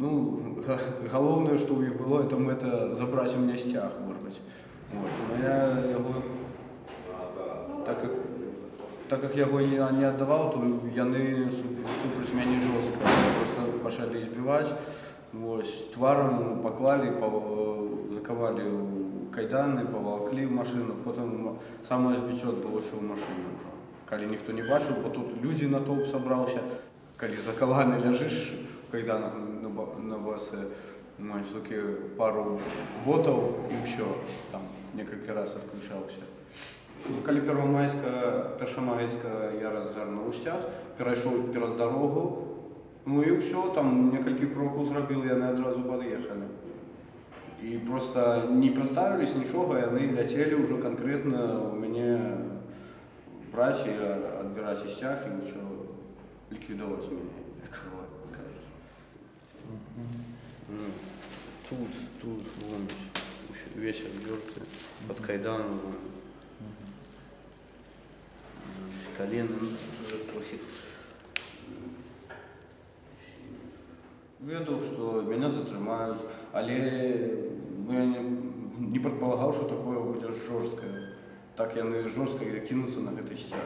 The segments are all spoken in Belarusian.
Ну, галоўнае, што ў іх было, это мэта забраць у мяне сцяг вырваць. Но я яго, так как яго не аддаваў, то яны супраць мяне жорстка просто пачалі збіваць. Тварам паклалі, закавалі ў кайданы, павалаклі ў машыну, потым самае збіццё адбылося ў машыне ўжо. Калі ніхто не бачыў, бо тут людзі натоўп сабраўся, калі закаваны ляжыш у кайданах на басы, маеш толькі пару ботаў і ўсё, там некалькі раз адключаўся. Калі першамайска я разгарнуў сцяг, перайшоў праз дарогу, ну і ўсё, там некалькі крокаў зрабіў, яны адразу пад'ехалі. І проста не прадставіліся нічога, яны ляцелі ўжо канкрэтна у мяне браць і адбіраць сцяг і ўсё ліквідаваць мяне, як кажуць. Тут вон весь адвёрты пад кайданом, колено трохи. Ведаў, што мяне затрымаюць, але я не прадпалагаў, што такое будзе жорсткае. Так яны жорстка кінуцца на гэты сцяг.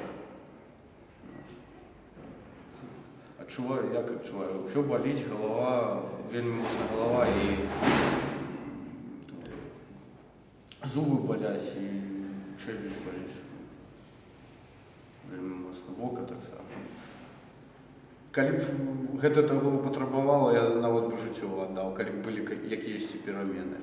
Адчуваю, як адчуваю. Усё баліць, галава, вельмі моцна галава і зубы баляць і челюсть баліць. Вельмі моцна, вока таксама. Калі б гэта таго патрабавала, я нават бы жыццё аддаў, калі б былі якіясьці перамены.